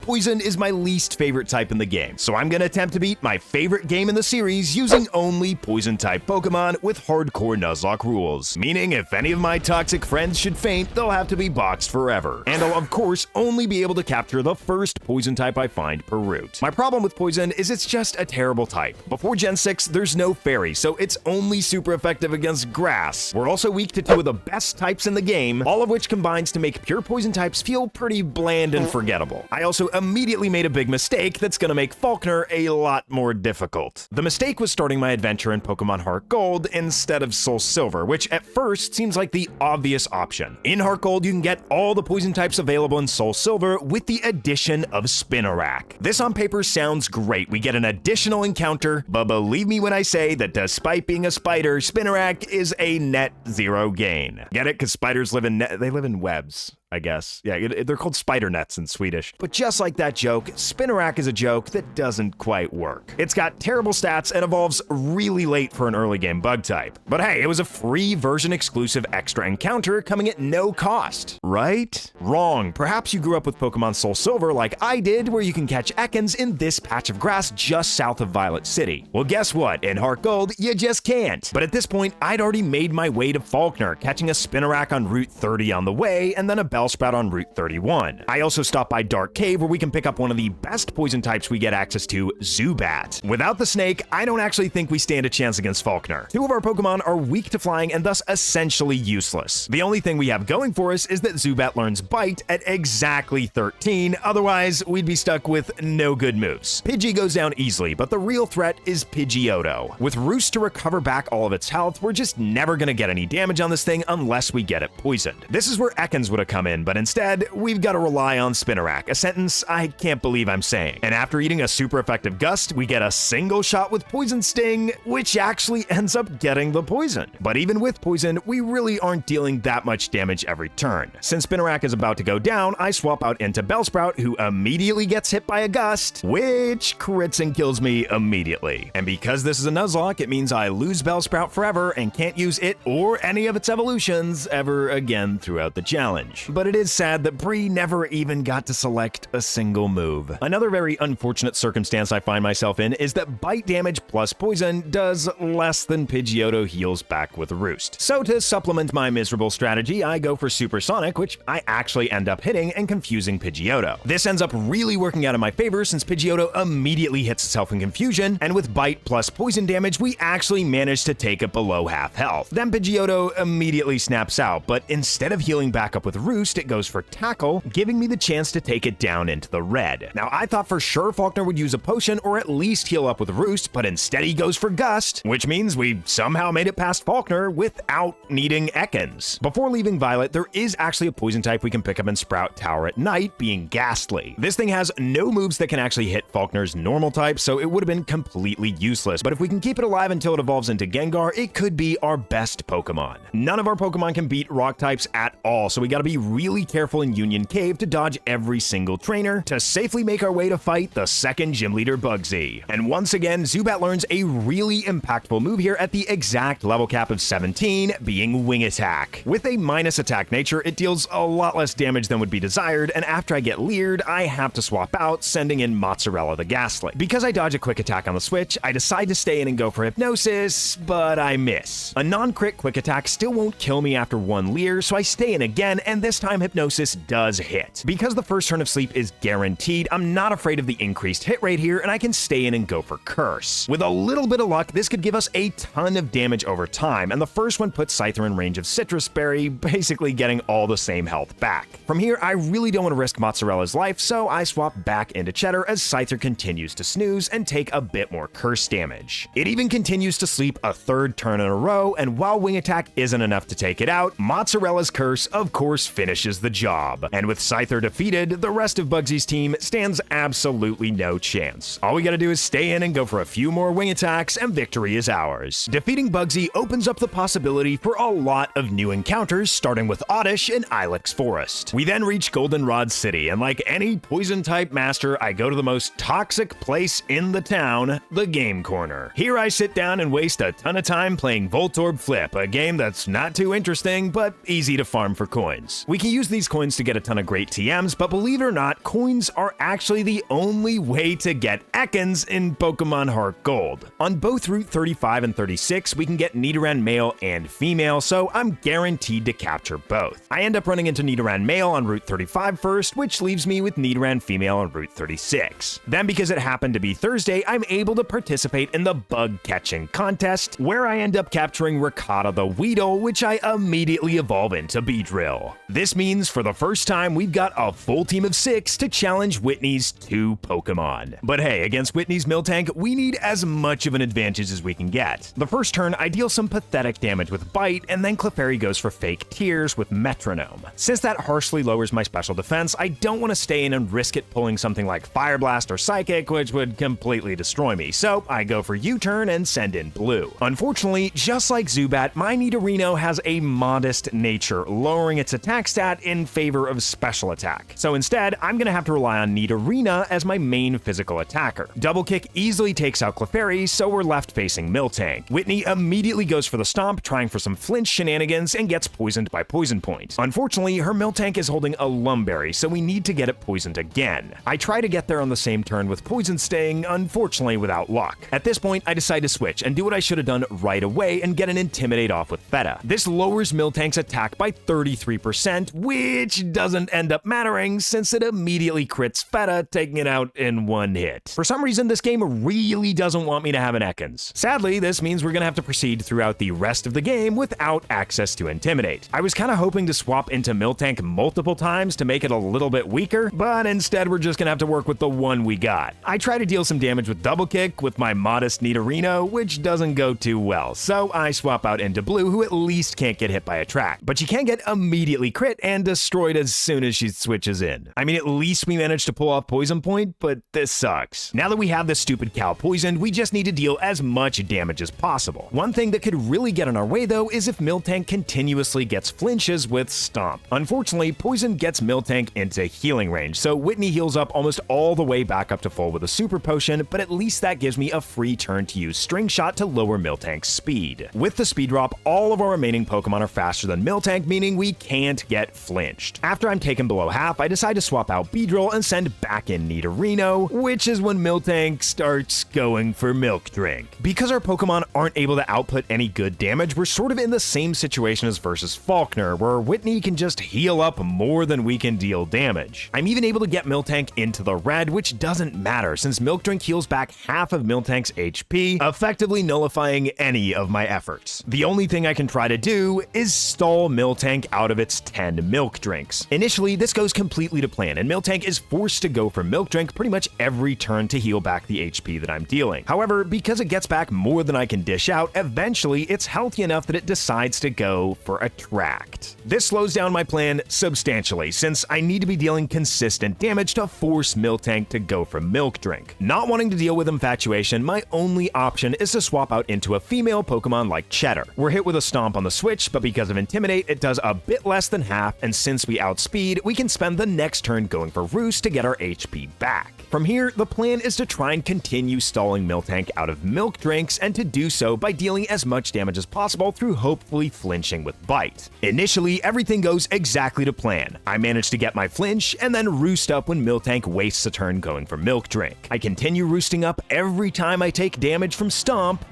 Poison is my least favorite type in the game, so I'm gonna attempt to beat my favorite game in the series using only Poison-type Pokemon with Hardcore Nuzlocke rules. Meaning if any of my toxic friends should faint, they'll have to be boxed forever. And I'll of course only be able to capture the first Poison type I find per route. My problem with Poison is it's just a terrible type. Before Gen 6, there's no Fairy, so it's only super effective against Grass. We're also weak to two of the best types in the game, all of which combines to make pure Poison types feel pretty bland and forgettable. I also immediately made a big mistake that's gonna make Falkner a lot more difficult. The mistake was starting my adventure in Pokemon HeartGold instead of Soulsilver, which at first seems like the obvious option. In HeartGold, you can get all the Poison types available in Soulsilver with the addition of Spinarak. This on paper sounds great. We get an additional encounter, but believe me when I say that despite being a spider, Spinarak is a net zero gain. Get it? Because spiders live in webs, I guess. Yeah, they're called spider nets in Swedish. But just like that joke, Spinarak is a joke that doesn't quite work. It's got terrible stats and evolves really late for an early game bug type. But hey, it was a free version exclusive extra encounter coming at no cost, right? Wrong. Perhaps you grew up with Pokemon Soulsilver like I did, where you can catch Ekans in this patch of grass just south of Violet City. Well, guess what? In HeartGold, you just can't. But at this point, I'd already made my way to Falkner, catching a Spinarak on Route 30 on the way, and then a Bellsprout on Route 31. I also stopped by Dark Cave, where we can pick up one of the best Poison types we get access to, Zubat. Without the snake, I don't actually think we stand a chance against Falkner. Two of our Pokemon are weak to flying and thus essentially useless. The only thing we have going for us is that Zubat learns Bite at exactly 13, otherwise we'd be stuck with no good moves. Pidgey goes down easily, but the real threat is Pidgeotto. With Roost to recover back all of its health, we're just never gonna get any damage on this thing unless we get it poisoned. This is where Ekans would have come in, but instead, we've got to rely on Spinarak, a sentence I can't believe I'm saying. And after eating a super effective Gust, we get a single shot with Poison Sting, which actually ends up getting the poison. But even with poison, we really aren't dealing that much damage every turn. Since Spinarak is about to go down, I swap out into Bellsprout, who immediately gets hit by a Gust, which crits and kills me immediately. And because this is a Nuzlocke, it means I lose Bellsprout forever and can't use it or any of its evolutions ever again throughout the challenge. But it is sad that Bree never even got to select a single move. Another very unfortunate circumstance I find myself in is that bite damage plus poison does less than Pidgeotto heals back with Roost. So to supplement my miserable strategy, I go for Supersonic, which I actually end up hitting and confusing Pidgeotto. This ends up really working out in my favor since Pidgeotto immediately hits itself in confusion, and with bite plus poison damage, we actually manage to take it below half health. Then Pidgeotto immediately snaps out, but instead of healing back up with Roost, it goes for Tackle, giving me the chance to take it down into the red. Now, I thought for sure Falkner would use a potion or at least heal up with Roost, but instead he goes for Gust, which means we somehow made it past Falkner without needing Ekans. Before leaving Violet, there is actually a poison type we can pick up in Sprout Tower at night, being Ghastly. This thing has no moves that can actually hit Falkner's normal type, so it would have been completely useless, but if we can keep it alive until it evolves into Gengar, it could be our best Pokemon. None of our Pokemon can beat rock types at all, so we gotta be really careful in Union Cave to dodge every single trainer to safely make our way to fight the second gym leader Bugsy. And once again, Zubat learns a really impactful move here at the exact level cap of 17, being Wing Attack. With a minus attack nature, it deals a lot less damage than would be desired, and after I get leered, I have to swap out, sending in Mozzarella the Ghastly. Because I dodge a quick attack on the switch, I decide to stay in and go for Hypnosis, but I miss. A non-crit quick attack still won't kill me after one leer, so I stay in again, and this time Hypnosis does hit. Because the first turn of sleep is guaranteed, I'm not afraid of the increased hit rate here, and I can stay in and go for Curse. With a little bit of luck, this could give us a ton of damage over time, and the first one puts Scyther in range of Citrus Berry, basically getting all the same health back. From here, I really don't want to risk Mozzarella's life, so I swap back into Cheddar as Scyther continues to snooze and take a bit more Curse damage. It even continues to sleep a third turn in a row, and while Wing Attack isn't enough to take it out, Mozzarella's Curse, of course, finishes the job. And with Scyther defeated, the rest of Bugsy's team stands absolutely no chance. All we gotta do is stay in and go for a few more Wing Attacks, and victory is ours. Defeating Bugsy opens up the possibility for a lot of new encounters, starting with Oddish in Ilex Forest. We then reach Goldenrod City, and like any Poison-type master, I go to the most toxic place in the town, the Game Corner. Here I sit down and waste a ton of time playing Voltorb Flip, a game that's not too interesting, but easy to farm for coins. We can use these coins to get a ton of great TMs, but believe it or not, coins are actually the only way to get Ekans in Pokemon HeartGold. On both Route 35 and 36, we can get Nidoran male and female, so I'm guaranteed to capture both. I end up running into Nidoran male on Route 35 first, which leaves me with Nidoran female on Route 36. Then, because it happened to be Thursday, I'm able to participate in the bug catching contest, where I end up capturing Ricotta the Weedle, which I immediately evolve into Beedrill. This means for the first time, we've got a full team of 6 to challenge Whitney's 2 Pokemon. But hey, against Whitney's Miltank, we need as much of an advantage as we can get. The first turn, I deal some pathetic damage with Bite, and then Clefairy goes for fake tears with Metronome. Since that harshly lowers my special defense, I don't want to stay in and risk it pulling something like Fire Blast or Psychic, which would completely destroy me, so I go for U-turn and send in Blue. Unfortunately, just like Zubat, my Nidorino has a modest nature, lowering its attack stat in favor of special attack. So instead, I'm going to have to rely on Nidorina as my main physical attacker. Double Kick easily takes out Clefairy, so we're left facing Miltank. Whitney immediately goes for the Stomp, trying for some flinch shenanigans, and gets poisoned by Poison Point. Unfortunately, her Miltank is holding a Lumberry, so we need to get it poisoned again. I try to get there on the same turn with Poison Sting, unfortunately without luck. At this point, I decide to switch and do what I should have done right away and get an Intimidate off with Feta. This lowers Miltank's attack by 33%, which doesn't end up mattering since it immediately crits Feta, taking it out in one hit. For some reason, this game really doesn't want me to have an Ekans. Sadly, this means we're gonna have to proceed throughout the rest of the game without access to Intimidate. I was kinda hoping to swap into Miltank multiple times to make it a little bit weaker, but instead we're just gonna have to work with the one we got. I try to deal some damage with Double Kick with my modest Nidorino, which doesn't go too well, so I swap out into Blue, who at least can't get hit by a track. But she can get immediately crit and destroyed as soon as she switches in. I mean, at least we managed to pull off Poison Point, but this sucks. Now that we have this stupid cow poisoned, we just need to deal as much damage as possible. One thing that could really get in our way though is if Miltank continuously gets flinches with Stomp. Unfortunately, Poison gets Miltank into healing range, so Whitney heals up almost all the way back up to full with a Super Potion, but at least that gives me a free turn to use String Shot to lower Miltank's speed. With the speed drop, all of our remaining Pokemon are faster than Miltank, meaning we can't get flinched. After I'm taken below half, I decide to swap out Beedrill and send back in Nidorino, which is when Miltank starts going for Milk Drink. Because our Pokemon aren't able to output any good damage, we're sort of in the same situation as versus Falkner, where Whitney can just heal up more than we can deal damage. I'm even able to get Miltank into the red, which doesn't matter since Milk Drink heals back half of Miltank's HP, effectively nullifying any of my efforts. The only thing I can try to do is stall Miltank out of its 10 Milk Drinks. Initially, this goes completely to plan, and Miltank is forced to go for Milk Drink pretty much every turn to heal back the HP that I'm dealing. However, because it gets back more than I can dish out, eventually it's healthy enough that it decides to go for Attract. This slows down my plan substantially, since I need to be dealing consistent damage to force Miltank to go for Milk Drink. Not wanting to deal with Infatuation, my only option is to swap out into a female Pokemon like Cheddar. We're hit with a Stomp on the switch, but because of Intimidate, it does a bit less than half, and since we outspeed, we can spend the next turn going for Roost to get our HP back. From here, the plan is to try and continue stalling Miltank out of Milk Drinks, and to do so by dealing as much damage as possible through hopefully flinching with Bite. Initially, everything goes exactly to plan. I manage to get my flinch, and then roost up when Miltank wastes a turn going for Milk Drink. I continue roosting up every time I take damage from Stomp,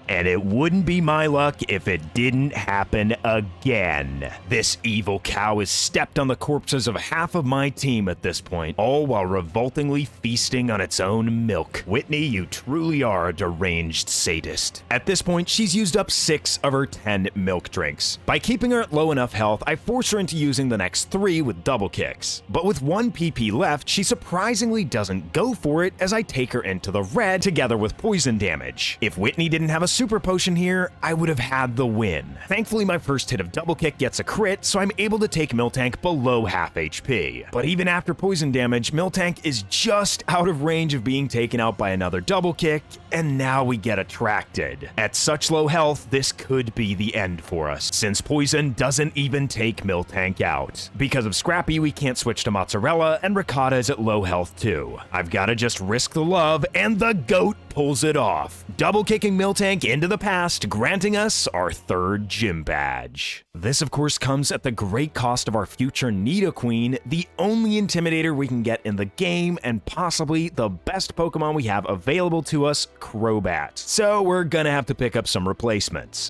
and it wouldn't be my luck if it didn't happen again. This evil cow has stepped on the corpses of half of my team at this point, all while revoltingly feasting on its own milk. Whitney, you truly are a deranged sadist. At this point, she's used up 6 of her 10 Milk Drinks. By keeping her at low enough health, I force her into using the next 3 with Double Kicks. But with 1 PP left, she surprisingly doesn't go for it as I take her into the red together with poison damage. If Whitney didn't have a Super Potion here, I would have had the win. Thankfully, my first hit of Double Kick gets a crit, so I'm able to take Miltank below half HP. But even after poison damage, Miltank is just out of range of being taken out by another Double Kick, and now we get attracted. At such low health, this could be the end for us, since poison doesn't even take Miltank out. Because of Scrappy, we can't switch to Mozzarella, and Ricotta is at low health too. I've gotta just risk the love, and the goat pulls it off. Double kicking Miltank peek into the past, granting us our third gym badge. This of course comes at the great cost of our future Nidoqueen, the only Intimidator we can get in the game, and possibly the best Pokemon we have available to us, Crobat. So we're gonna have to pick up some replacements.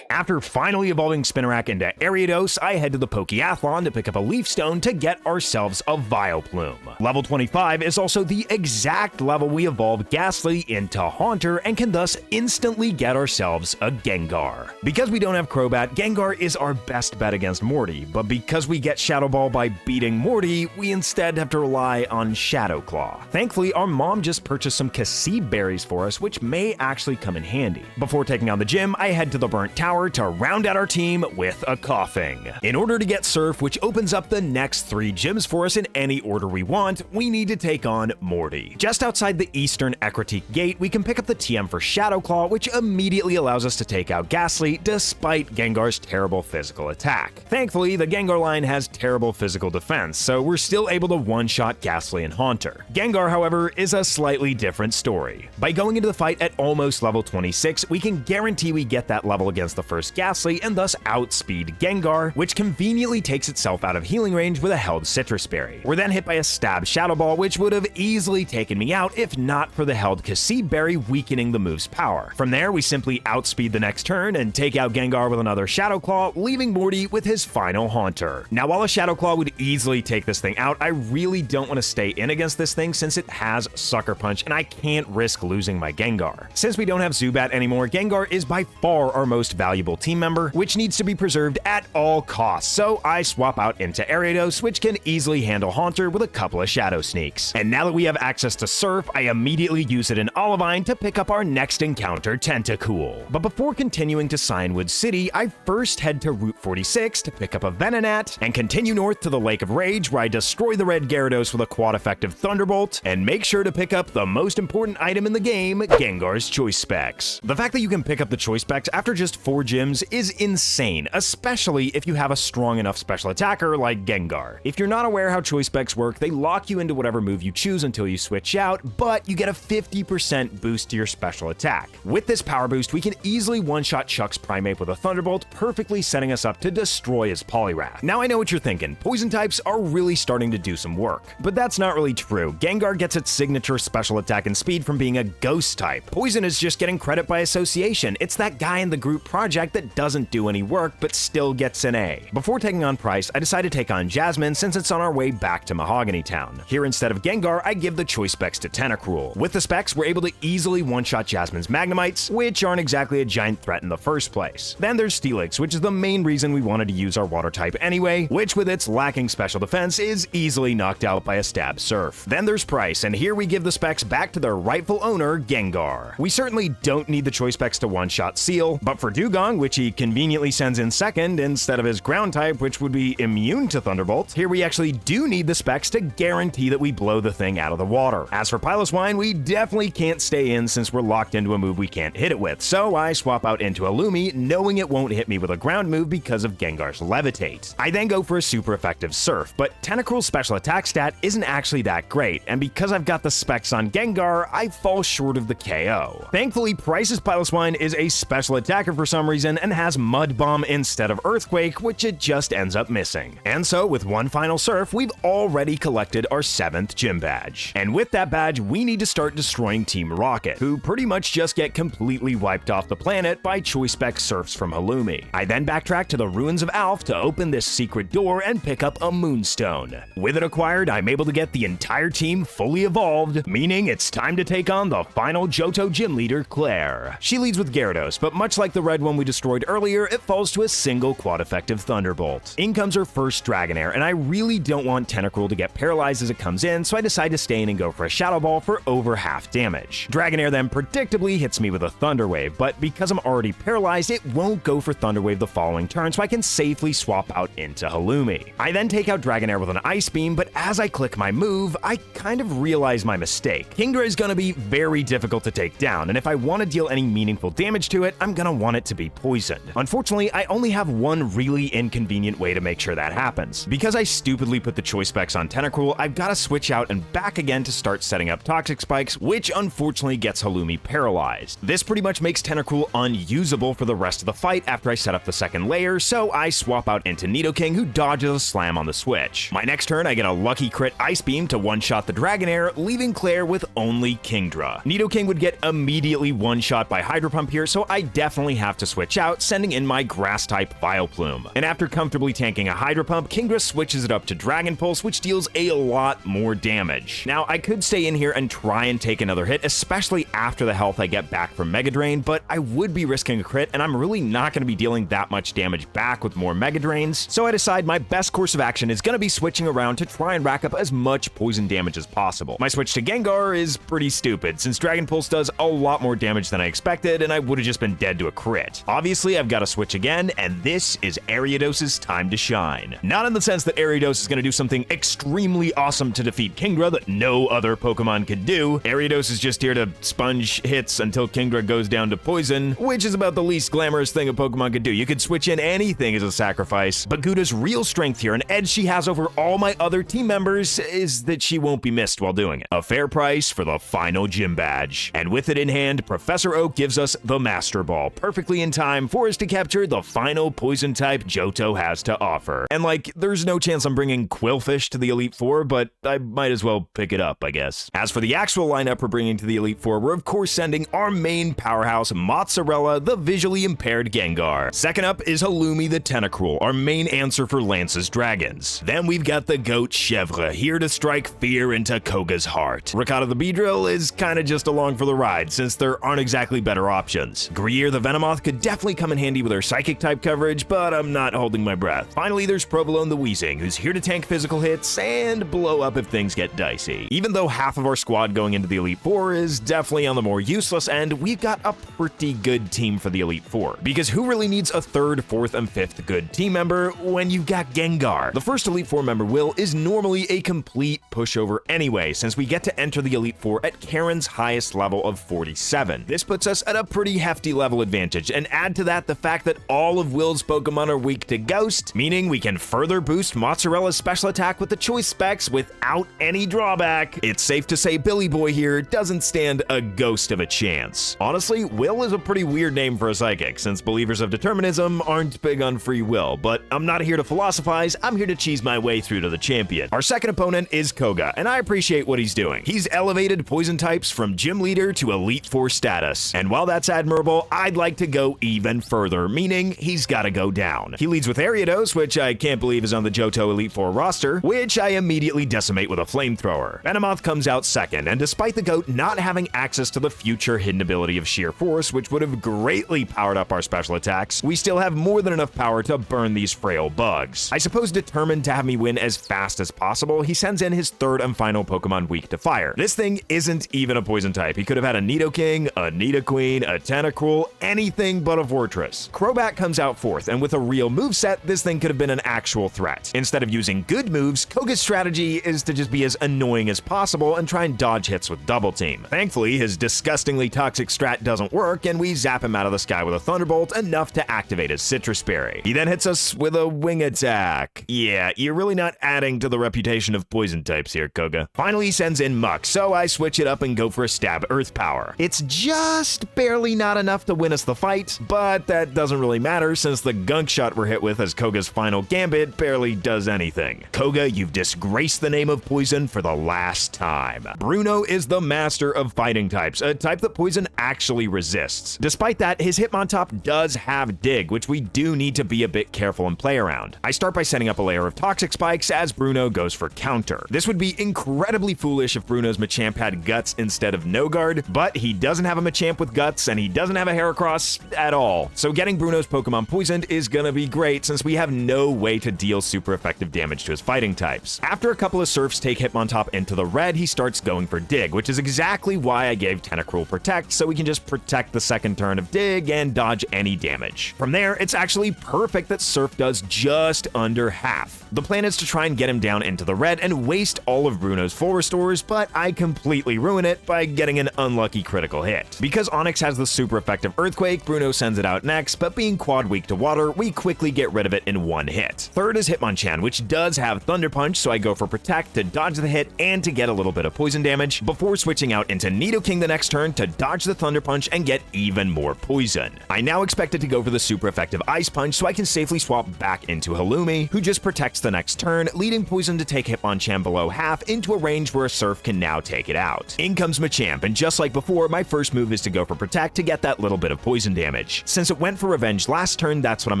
After finally evolving Spinarak into Ariados, I head to the Pokeathlon to pick up a Leaf Stone to get ourselves a Vileplume. Level 25 is also the exact level we evolved Ghastly into Haunter and can thus instantly get ourselves a Gengar. Because we don't have Crobat, Gengar is our best bet against Morty, but because we get Shadow Ball by beating Morty, we instead have to rely on Shadow Claw. Thankfully, our mom just purchased some Cassie berries for us, which may actually come in handy. Before taking on the gym, I head to the Burnt Tower to round out our team with a Coughing. In order to get Surf, which opens up the next 3 gyms for us in any order we want, we need to take on Morty. Just outside the eastern Ekritique Gate, we can pick up the TM for Shadow Claw, which immediately allows us to take out Ghastly despite Gengar's terrible physical attack. Thankfully, the Gengar line has terrible physical defense, so we're still able to one-shot Ghastly and Haunter. Gengar, however, is a slightly different story. By going into the fight at almost level 26, we can guarantee we get that level against the first Ghastly and thus outspeed Gengar, which conveniently takes itself out of healing range with a held Citrus Berry. We're then hit by a stabbed Shadow Ball, which would have easily taken me out if not for the held Cassie Berry weakening the move's power. From there, we simply outspeed the next turn and take out Gengar with another Shadow Claw, leaving Morty with his final Haunter. Now, while a Shadow Claw would easily take this thing out, I really don't want to stay in against this thing since it has Sucker Punch and I can't risk losing my Gengar. Since we don't have Zubat anymore, Gengar is by far our most valuable team member, which needs to be preserved at all costs, so I swap out into Ariados, which can easily handle Haunter with a couple of Shadow Sneaks. And now that we have access to Surf, I immediately use it in Olivine to pick up our next encounter, Tentacool. But before continuing to Cianwood City, I first head to Route 46 to pick up a Venonat, and continue north to the Lake of Rage, where I destroy the red Gyarados with a quad-effective Thunderbolt, and make sure to pick up the most important item in the game, Gengar's Choice Specs. The fact that you can pick up the Choice Specs after just 4 gyms is insane, especially if you have a strong enough special attacker like Gengar. If you're not aware how Choice Specs work, they lock you into whatever move you choose until you switch out, but you get a 50% boost to your special attack. With this power boost, we can easily one-shot Chuck's Primeape with a Thunderbolt, perfectly setting us up to destroy his Poliwrath. Now I know what you're thinking, poison types are really starting to do some work, but that's not really true. Gengar gets its signature special attack and speed from being a ghost type. Poison is just getting credit by association. It's that guy in the group project that doesn't do any work but still gets an A. Before taking on Price, I decided to take on Jasmine since it's on our way back to Mahogany Town. Here, instead of Gengar, I give the Choice Specs to Tentacruel. With the specs, we're able to easily one-shot Jasmine's Magnemites, which aren't exactly a giant threat in the first place. Then there's Steelix, which is the main reason we wanted to use our water type anyway, which with its lacking special defense is easily knocked out by a stab Surf. Then there's Price, and here we give the specs back to their rightful owner, Gengar. We certainly don't need the Choice Specs to one-shot Seal, but for Dugong, which he conveniently sends in second instead of his ground type, which would be immune to Thunderbolt, here we actually do need the specs to guarantee that we blow the thing out of the water. As for Piloswine, we definitely can't stay in since we're locked into a move we can't hit it with, so I swap out into Illumi, knowing it won't hit me with a ground move because of Gengar's Levitate. I then go for a super effective Surf, but Tentacruel's special attack stat isn't actually that great, and because I've got the specs on Gengar, I fall short of the KO. Thankfully, Price's Piloswine is a special attacker for some reason and has Mud Bomb instead of Earthquake, which it just ends up missing. And so, with one final Surf, we've already collected our 7th gym badge. And with that badge, we need to start destroying Team Rocket, who pretty much just get completely wiped off the planet by Choice Spec Surfs from Illumi. I then backtrack to the ruins of Alph to open this secret door and pick up a Moonstone. With it acquired, I'm able to get the entire team fully evolved, meaning it's time to take on the final Johto gym leader, Claire. She leads with Gyarados, but much like the red one we destroyed earlier, it falls to a single quad-effective Thunderbolt. In comes her first Dragonair, and I really don't want Tentacruel to get paralyzed as it comes in, so I decide to stay in and go for a Shadow Ball for over half damage. Dragonair then predictably hits me with a Thunder Wave, but because I'm already paralyzed, it won't go for Thunder Wave the following turn, so I can safely swap out into Illumi. I then take out Dragonair with an Ice Beam, but as I click my move, I kind of realize my mistake. Kingdra is going to be very difficult to take down, and if I want to deal any meaningful damage to it, I'm going to want it to be be poisoned. Unfortunately, I only have one really inconvenient way to make sure that happens. Because I stupidly put the choice specs on Tentacruel, I've got to switch out and back again to start setting up Toxic Spikes, which unfortunately gets Halloumi paralyzed. This pretty much makes Tentacruel unusable for the rest of the fight after I set up the second layer, so I swap out into Nidoking, who dodges a slam on the switch. My next turn, I get a lucky crit Ice Beam to one-shot the Dragonair, leaving Claire with only Kingdra. Nidoking would get immediately one-shot by Hydro Pump here, so I definitely have to switch out, sending in my Grass-type Vileplume. And after comfortably tanking a Hydro Pump, Kingdra switches it up to Dragon Pulse, which deals a lot more damage. Now, I could stay in here and try and take another hit, especially after the health I get back from Mega Drain, but I would be risking a crit, and I'm really not going to be dealing that much damage back with more Mega Drains, so I decide my best course of action is going to be switching around to try and rack up as much poison damage as possible. My switch to Gengar is pretty stupid, since Dragon Pulse does a lot more damage than I expected, and I would have just been dead to a crit. Obviously, I've got to switch again, and this is Ariados's time to shine. Not in the sense that Ariados is going to do something extremely awesome to defeat Kingdra that no other Pokemon could do. Ariados is just here to sponge hits until Kingdra goes down to poison, which is about the least glamorous thing a Pokemon could do. You could switch in anything as a sacrifice, but Gouda's real strength here, an edge she has over all my other team members, is that she won't be missed while doing it. A fair price for the final gym badge. And with it in hand, Professor Oak gives us the Master Ball, perfectly in time for us to capture the final poison-type Johto has to offer. And like, there's no chance I'm bringing Quillfish to the Elite Four, but I might as well pick it up, I guess. As for the actual lineup we're bringing to the Elite Four, we're of course sending our main powerhouse, Mozzarella, the visually impaired Gengar. Second up is Halloumi the Tentacruel, our main answer for Lance's dragons. Then we've got the goat Chevre, here to strike fear into Koga's heart. Ricotta the Beedrill is kinda just along for the ride, since there aren't exactly better options. Gruyere the Venomoth could definitely come in handy with her Psychic type coverage, but I'm not holding my breath. Finally, there's Provolone the Weezing, who's here to tank physical hits and blow up if things get dicey. Even though half of our squad going into the Elite Four is definitely on the more useless end, we've got a pretty good team for the Elite Four. Because who really needs a third, fourth, and fifth good team member when you've got Gengar? The first Elite Four member, Will, is normally a complete pushover anyway, since we get to enter the Elite Four at Karen's highest level of 47. This puts us at a pretty hefty level advantage, and add to that the fact that all of Will's Pokemon are weak to Ghost, meaning we can further boost Mozzarella's special attack with the choice specs without any drawback. It's safe to say Billy Boy here doesn't stand a ghost of a chance. Honestly, Will is a pretty weird name for a Psychic, since believers of determinism aren't big on free will, but I'm not here to philosophize, I'm here to cheese my way through to the champion. Our second opponent is Koga, and I appreciate what he's doing. He's elevated poison types from Gym Leader to Elite Four status, and while that's admirable, I'd like to go even further, meaning he's gotta go down. He leads with Ariados, which I can't believe is on the Johto Elite Four roster, which I immediately decimate with a flamethrower. Venomoth comes out second, and despite the goat not having access to the future hidden ability of Sheer Force, which would have greatly powered up our special attacks, we still have more than enough power to burn these frail bugs. I suppose determined to have me win as fast as possible, he sends in his third and final Pokemon weak to fire. This thing isn't even a poison type. He could have had a Nidoking, a Nidoqueen, a Tentacruel, anything but a Fortress. Crobat comes out fourth, and with a real moveset, this thing could have been an actual threat. Instead of using good moves, Koga's strategy is to just be as annoying as possible and try and dodge hits with Double Team. Thankfully, his disgustingly toxic strat doesn't work, and we zap him out of the sky with a Thunderbolt, enough to activate his Citrus Berry. He then hits us with a Wing Attack. Yeah, you're really not adding to the reputation of poison types here, Koga. Finally, he sends in Muck, so I switch it up and go for a stab Earth Power. It's just barely not enough to win us the fight, but that doesn't really matter since the Gunk Shot we're hit with as Koga's final Gambit barely does anything. Koga, you've disgraced the name of poison for the last time. Bruno is the master of fighting types, a type that poison actually resists. Despite that, his Hitmontop does have Dig, which we do need to be a bit careful and play around. I start by setting up a layer of Toxic Spikes as Bruno goes for counter. This would be incredibly foolish if Bruno's Machamp had Guts instead of No Guard, but he doesn't have a Machamp with Guts and he doesn't have a Heracross at all. So getting Bruno's Pokemon poisoned is gonna be great since we have no way to deal super effective damage to his fighting types. After a couple of Surfs take Hitmontop into the red, he starts going for Dig, which is exactly why I gave Tentacruel Protect, so we can just protect the second turn of Dig and dodge any damage. From there, it's actually perfect that Surf does just under half. The plan is to try and get him down into the red and waste all of Bruno's full restores, but I completely ruin it by getting an unlucky critical hit. Because Onix has the super effective Earthquake, Bruno sends it out next, but being quad weak to water, we quickly get rid of it in one hit. Third is Hitmonchan, which does have Thunder Punch, so I go for Protect to dodge the hit and to get a little bit of poison damage, before switching out into Nidoking the next turn to dodge the Thunder Punch and get even more poison. I now expect it to go for the super effective Ice Punch, so I can safely swap back into Halloumi, who just protects the next turn, leading poison to take Hitmonchan below half into a range where a Surf can now take it out. In comes Machamp, and just like before, my first move is to go for Protect to get that little bit of poison damage. Since it went for Revenge last turn, that's what I'm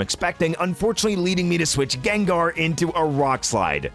expecting, unfortunately leading me to switch Gengar into a Rock Slide.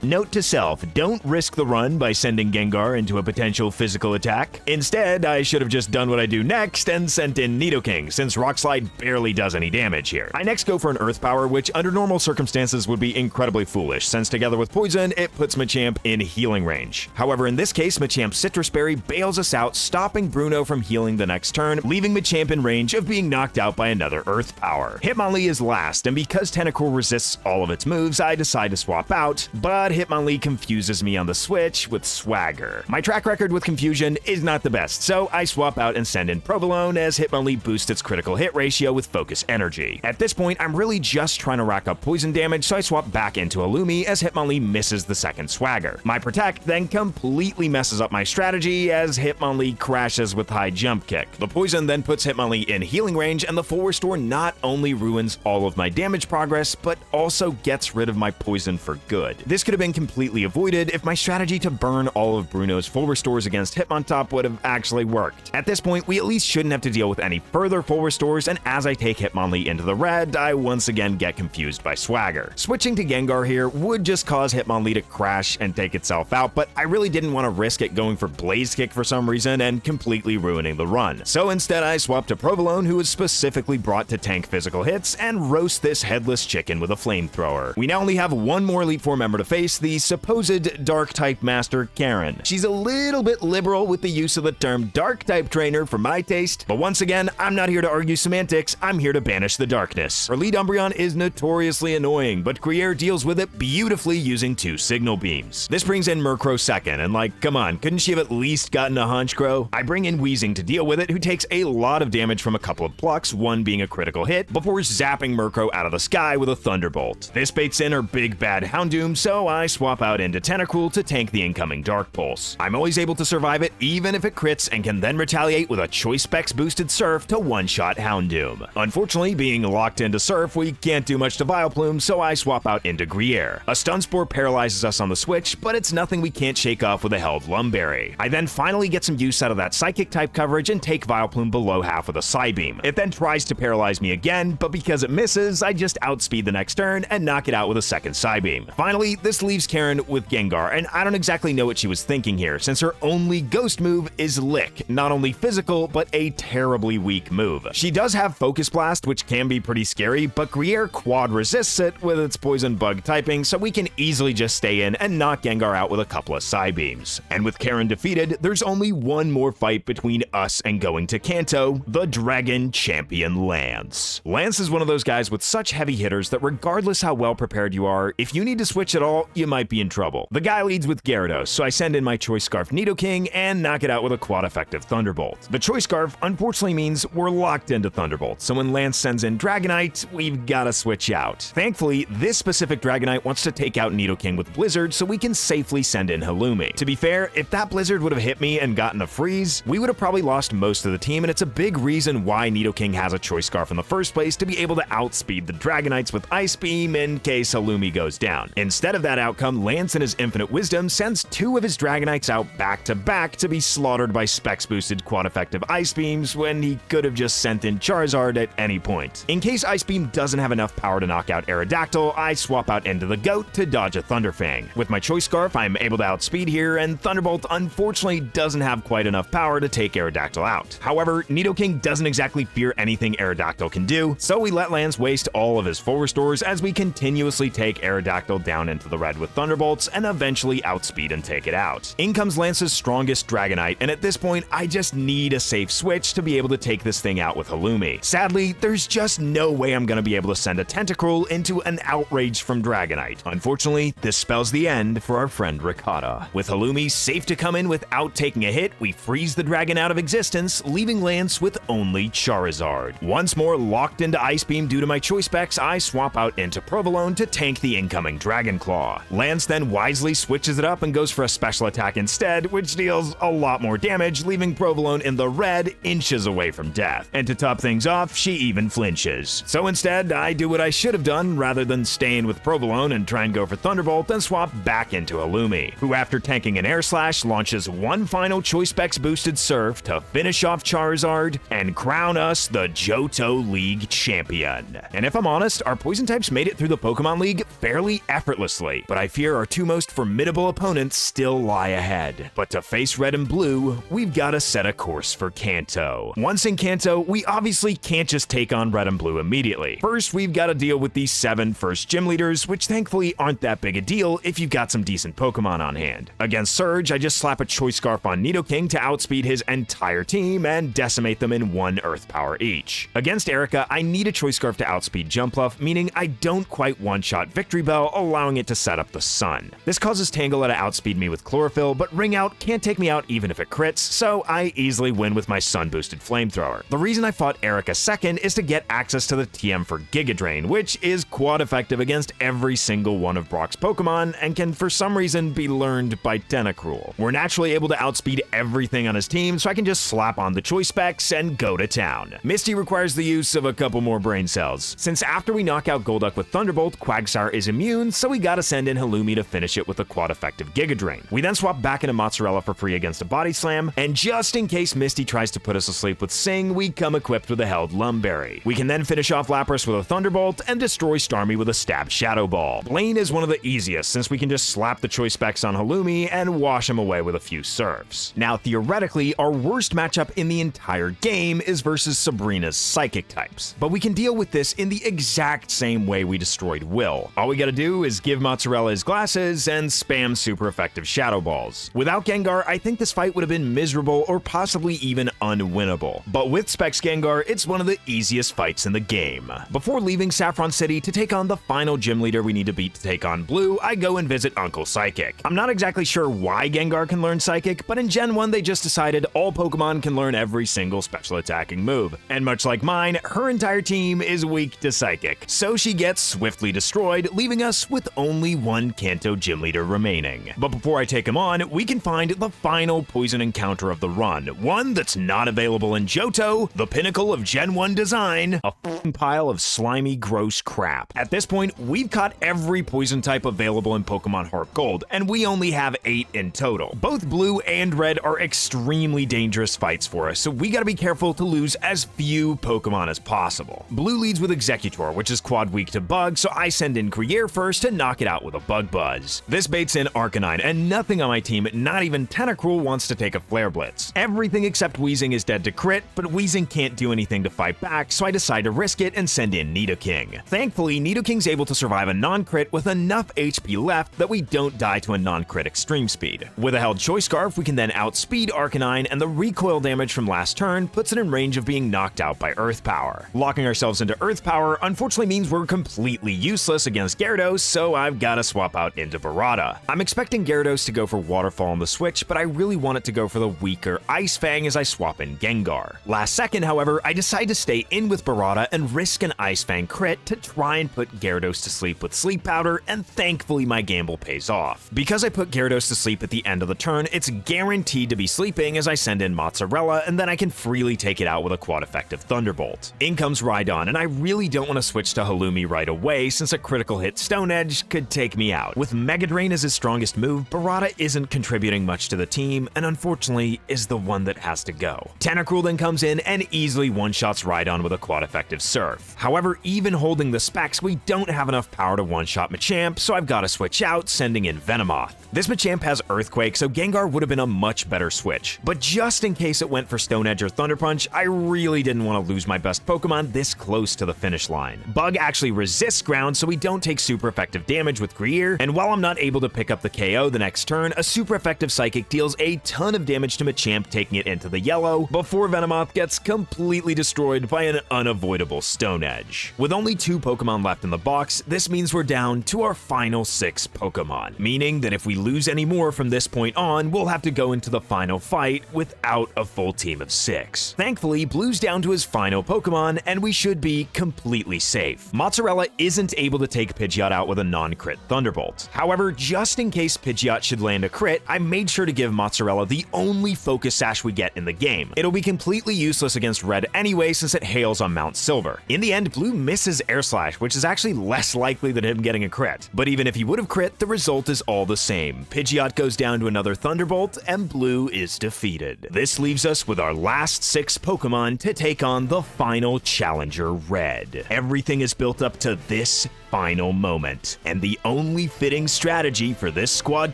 Note to self, don't risk the run by sending Gengar into a potential physical attack. Instead, I should have just done what I do next and sent in Nidoking, since Rock Slide barely does any damage here. I next go for an Earth Power, which under normal circumstances would be incredibly foolish, since together with Poison, it puts Machamp in healing range. However, in this case, Machamp's Citrus Berry bails us out, stopping Bruno from healing the next turn, leaving Machamp in range of being knocked out by another Earth Power. Hitmonlee is last, and because Tentacruel resists all of its moves, I decide to swap out, but Hitmonlee confuses me on the switch with Swagger. My track record with confusion is not the best, so I swap out and send in Provolone as Hitmonlee boosts its critical hit ratio with Focus Energy. At this point, I'm really just trying to rack up poison damage, so I swap back into Halloumi as Hitmonlee misses the second Swagger. My Protect then completely messes up my strategy as Hitmonlee crashes with High Jump Kick. The poison then puts Hitmonlee in healing range, and the Full Restore not only ruins all of my damage progress, but also gets rid of my poison for good. This could have been completely avoided if my strategy to burn all of Bruno's Full Restores against Hitmontop would have actually worked. At this point, we at least shouldn't have to deal with any further Full Restores, and as I take Hitmonlee into the red, I once again get confused by Swagger. Switching to Gengar here would just cause Hitmonlee to crash and take itself out, but I really didn't want to risk it going for Blaze Kick for some reason and completely ruining the run. So instead, I swapped to Provolone, who was specifically brought to tank physical hits, and roast this headless chicken with a flamethrower. We now only have one more Elite Four member to face, the supposed Dark-type master, Karen. She's a little bit liberal with the use of the term Dark-type trainer for my taste, but once again, I'm not here to argue semantics, I'm here to banish the darkness. Her lead Umbreon is notoriously annoying, but Gruyere deals with it beautifully using 2 Signal Beams. This brings in Murkrow second, and like, come on, couldn't she have at least gotten a Honchkrow? I bring in Weezing to deal with it, who takes a lot of damage from a couple of plucks, one being a critical hit, before zapping Murkrow out of the sky with a Thunderbolt. This baits in her big bad Houndoom, so I swap out into Tentacruel to tank the incoming Dark Pulse. I'm always able to survive it even if it crits, and can then retaliate with a Choice Specs boosted Surf to one-shot Houndoom. Unfortunately, being locked into Surf, we can't do much to Vileplume, so I swap out into Gruyere. A Stun Spore paralyzes us on the switch, but it's nothing we can't shake off with a held Lumberry. I then finally get some use out of that Psychic type coverage and take Vileplume below half with a Psybeam. It then tries to paralyze me again, but because it misses, I just outspeed the next turn and knock it out with a second Psybeam. Finally, this leaves Karen with Gengar, and I don't exactly know what she was thinking here, since her only ghost move is Lick, not only physical, but a terribly weak move. She does have Focus Blast, which can be pretty scary, but Gruyere quad resists it with its Poison Bug typing, so we can easily just stay in and knock Gengar out with a couple of Psybeams. And with Karen defeated, there's only one more fight between us and going to Kanto, the Dragon Champion Lance. Lance is one of those guys with such heavy hitters that regardless how well prepared you are, if you need to switch at all, you might be in trouble. The guy leads with Gyarados, so I send in my Choice Scarf Nidoking and knock it out with a quad-effective Thunderbolt. The Choice Scarf unfortunately means we're locked into Thunderbolt, so when Lance sends in Dragonite, we've gotta switch out. Thankfully, this specific Dragonite wants to take out Nidoking with Blizzard, so we can safely send in Halloumi. To be fair, if that Blizzard would have hit me and gotten a freeze, we would have probably lost most of the team, and it's a big reason why Nidoking has a Choice Scarf in the first place, to be able to outspeed the Dragonites with Ice Beam in case Halloumi goes down. Instead of that outcome, Lance in his infinite wisdom sends 2 of his Dragonites out back-to-back to be slaughtered by Specs-boosted quad-effective Ice Beams when he could have just sent in Charizard at any point. In case Ice Beam doesn't have enough power to knock out Aerodactyl, I swap out into the Goat to dodge a Thunderfang. With my Choice Scarf, I'm able to outspeed here, and Thunderbolt unfortunately doesn't have quite enough power to take Aerodactyl out. However, Nidoking doesn't exactly fear anything Aerodactyl can do, so we let Lance waste all of his Full Restores as we continuously take Aerodactyl down into the red with Thunderbolts and eventually outspeed and take it out. In comes Lance's strongest Dragonite, and at this point, I just need a safe switch to be able to take this thing out with Halloumi. Sadly, there's just no way I'm gonna be able to send a Tentacruel into an Outrage from Dragonite. Unfortunately, this spells the end for our friend Ricotta. With Halloumi safe to come in without taking a hit, we freeze the dragon out of existence, leaving Lance with only Charizard. Once more locked into Ice Beam due to my choice specs, I swap out into Provolone to tank the incoming Dragon Claw. Lance then wisely switches it up and goes for a special attack instead, which deals a lot more damage, leaving Provolone in the red, inches away from death. And to top things off, she even flinches. So instead, I do what I should have done rather than staying with Provolone and try and go for Thunderbolt, then swap back into Halloumi, who after tanking an Air Slash launches one final Choice Specs boosted Surf to finish off Charizard and crown us the Johto League champion. And if I'm honest, our poison types made it through the Pokemon League fairly effortlessly, but I fear our two most formidable opponents still lie ahead. But to face red and blue, we've got to set a course for Kanto. Once in Kanto, we obviously can't just take on red and blue immediately. First, we've got to deal with these 7 first gym leaders, which thankfully aren't that big a deal if you've got some decent Pokemon on hand. Against Surge, I just slap a Choice Scarf on Nidoking to outspeed his entire team and decimate them in 1 Earth Power each. Against Erica, I need a Choice Scarf to outspeed Jumpluff, meaning I don't quite one-shot Victory Bell, allowing it to set up the Sun. This causes Tangela to outspeed me with Chlorophyll, but Ring Out can't take me out even if it crits, so I easily win with my Sun-boosted Flamethrower. The reason I fought Erica second is to get access to the TM for Giga Drain, which is quad effective against every single one of Brock's Pokemon and can for some reason be learned by Tentacruel. We're naturally able to outspeed everything on his team, so I can just slap on the choice specs and go to town. Misty requires the use of a couple more brain cells, since after we knock out Golduck with Thunderbolt, Quagsire is immune, so we gotta send in Halloumi to finish it with a quad effective Giga Drain. We then swap back into Mozzarella for free against a Body Slam, and just in case Misty tries to put us asleep with Sing, we come equipped with a Held Lumberry. We can then finish off Lapras with a Thunderbolt and destroy Starmie with a Stab Shadow Ball. Blaine is one of the easiest, since we can just slap the choice specs on Halloumi and wash him away with a few Surfs. Now theoretically, our worst matchup in the entire game is versus Sabrina's Psychic types, but we can deal with this in the exact same way we destroyed Will. All we gotta do is give Mozzarella his glasses and spam super effective Shadow Balls. Without Gengar, I think this fight would have been miserable or possibly even unwinnable, but with Specs Gengar, it's one of the easiest fights in the game. Before leaving Saffron City to take on the final gym leader we need to beat to take on Blue, I go and visit Uncle Psychic. I'm not exactly sure why Gengar can learn Psychic, but in Gen 1 they just decided all Pokemon can learn every single special attacking move, and much like mine, her entire team is weak to Psychic, so she gets swiftly destroyed, leaving us with only one Kanto gym leader remaining. But before I take him on, we can find the final poison encounter of the run, one that's not available in Johto, the pinnacle of Gen 1 design, a f***ing pile of slimy, gross crap. At this point, we've caught every poison type available in Pokemon HeartGold, and we only have 8 in total. Both Blue and Red are extremely dangerous fights for us, so we gotta be careful to lose as few Pokemon as possible. Blue leads with Exeggutor, which is quad weak to Bug, so I send in Crier first to knock it out with a Bug Buzz. This baits in Arcanine, and nothing on my team, not even Tentacruel, wants to take a Flare Blitz. Everything except Weezing is dead to crit, but Weezing can't do anything to fight back, so I decide to risk it and send in Nidoking. Thankfully, Nidoking's able to survive a non-crit with enough HP left that we don't die to a non-crit extreme speed. With a held Choice Scarf, we can then outspeed Arcanine, and the recoil damage from last turn puts it in range of being knocked out by Earth Power. Locking ourselves into Earth Power unfortunately means we're completely useless against Gyarados, so I've gotta swap out into Barada. I'm expecting Gyarados to go for Waterfall on the switch, but I really want it to go for the weaker Ice Fang as I swap in Gengar. Last second, however, I decide to stay in with Barada and risk an Ice Fang crit to try and put Gyarados to sleep with Sleep Powder, and thankfully my gamble pays off. Because I put Gyarados to sleep at the end of the turn, it's guaranteed to be sleeping as I send in Mozzarella, and then I can freely take it out with a quad effective Thunderbolt. In comes Rhydon, and I really don't want to switch to Halloumi right away since a critical hit Stone Edge could take me out. With Mega Drain as his strongest move, Barada isn't contributing much to the team, and unfortunately is the one that has to go. Tentacruel then comes in and easily one-shots Rhydon with a quad effective Surf. However, even holding the specs, we don't have enough power to one-shot Machamp, so I've got to switch out, sending in Venomoth. This Machamp has Earthquake, so Gengar would have been a much better switch. But just in case it went for Stone Edge or Thunder Punch, I really didn't want to lose my best Pokemon this close to the finish line. Bug actually resists ground, so we don't take take super effective damage with Greer, and while I'm not able to pick up the KO the next turn, a super effective Psychic deals a ton of damage to Machamp, taking it into the yellow, before Venomoth gets completely destroyed by an unavoidable Stone Edge. With only 2 Pokemon left in the box, this means we're down to our final 6 Pokemon, meaning that if we lose any more from this point on, we'll have to go into the final fight without a full team of 6. Thankfully, Blue's down to his final Pokemon, and we should be completely safe. Mozzarella isn't able to take Pidgeot out with a non-crit Thunderbolt. However, just in case Pidgeot should land a crit, I made sure to give Mozzarella the only Focus Sash we get in the game. It'll be completely useless against Red anyway since it hails on Mount Silver. In the end, Blue misses Air Slash, which is actually less likely than him getting a crit. But even if he would have crit, the result is all the same. Pidgeot goes down to another Thunderbolt, and Blue is defeated. This leaves us with our last 6 Pokemon to take on the final challenger, Red. Everything is built up to this final moment, and the only fitting strategy for this squad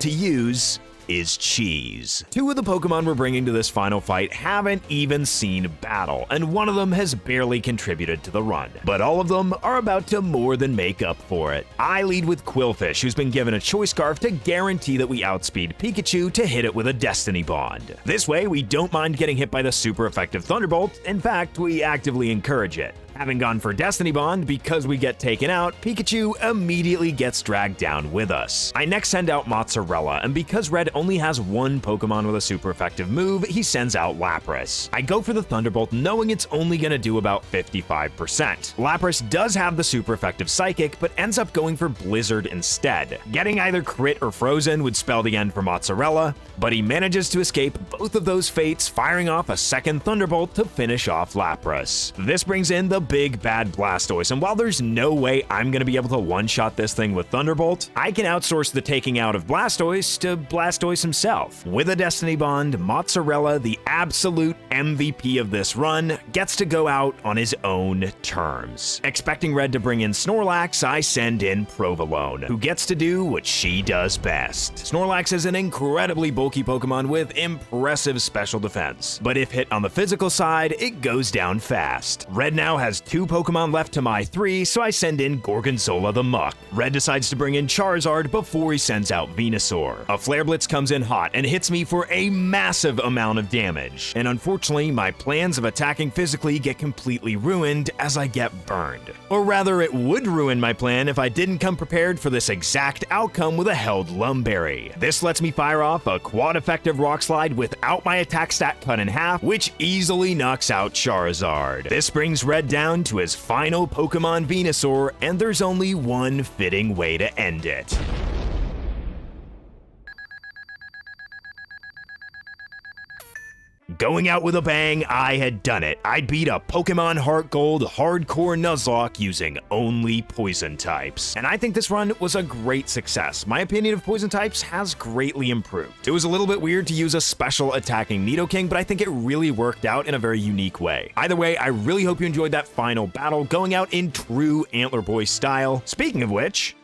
to use is cheese. 2 of the Pokemon we're bringing to this final fight haven't even seen battle, and one of them has barely contributed to the run. But all of them are about to more than make up for it. I lead with Quillfish, who's been given a Choice Scarf to guarantee that we outspeed Pikachu to hit it with a Destiny Bond. This way, we don't mind getting hit by the super effective Thunderbolt. In fact, we actively encourage it. Having gone for Destiny Bond, because we get taken out, Pikachu immediately gets dragged down with us. I next send out Mozzarella, and because Red only has 1 Pokemon with a super effective move, he sends out Lapras. I go for the Thunderbolt knowing it's only gonna do about 55%. Lapras does have the super effective Psychic, but ends up going for Blizzard instead. Getting either crit or frozen would spell the end for Mozzarella, but he manages to escape both of those fates, firing off a second Thunderbolt to finish off Lapras. This brings in the big bad Blastoise, and while there's no way I'm gonna be able to one-shot this thing with Thunderbolt, I can outsource the taking out of Blastoise to Blastoise himself. With a Destiny Bond, Mozzarella, the absolute MVP of this run, gets to go out on his own terms. Expecting Red to bring in Snorlax, I send in Provolone, who gets to do what she does best. Snorlax is an incredibly bulky Pokemon with impressive special defense, but if hit on the physical side, it goes down fast. Red now has 2 Pokemon left to my 3, so I send in Gorgonzola the Muck. Red decides to bring in Charizard before he sends out Venusaur. A Flare Blitz comes in hot and hits me for a massive amount of damage, and unfortunately my plans of attacking physically get completely ruined as I get burned. Or rather, it would ruin my plan if I didn't come prepared for this exact outcome with a held Lumberry. This lets me fire off a quad effective Rock Slide without my attack stat cut in half, which easily knocks out Charizard. This brings Red down to his final Pokemon Venusaur, and there's only one fitting way to end it. Going out with a bang, I had done it. I beat a Pokemon HeartGold Hardcore Nuzlocke using only poison types. And I think this run was a great success. My opinion of poison types has greatly improved. It was a little bit weird to use a special attacking Nidoking, but I think it really worked out in a very unique way. Either way, I really hope you enjoyed that final battle, going out in true Antler Boy style. Speaking of which,